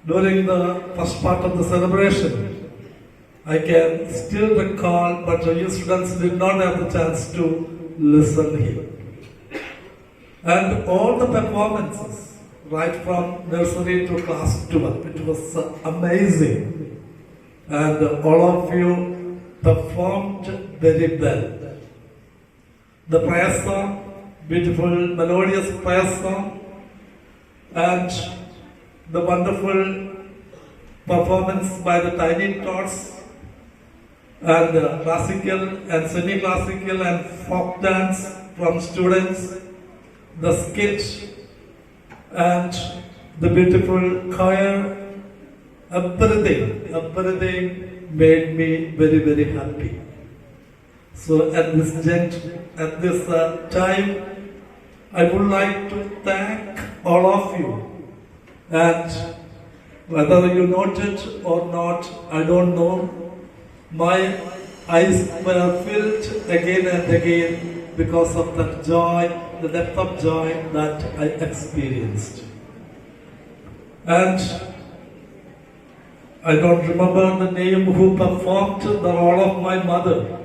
during the first part of the celebration. I can still recall, but you students did not have the chance to listen here. And all the performances, right from nursery to class 12, it was amazing. And all of you performed very well. The prayer song, beautiful melodious prayer song, and the wonderful performance by the tiny tots, and classical and semi-classical and folk dance from students, the skit and the beautiful choir, everything made me very, very happy. So at this time, I would like to thank all of you. And whether you noted or not, I don't know, my eyes were filled again and again because of that joy, the depth of joy that I experienced. And I don't remember the name who performed the role of my mother,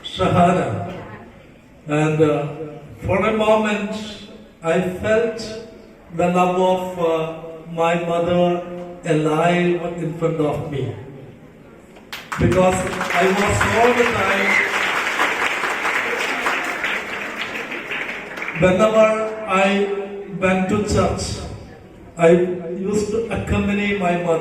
Shahana. And for a moment, I felt the love of my mother alive in front of me. Because I was all the time, whenever I went to church, I used to accompany my mother.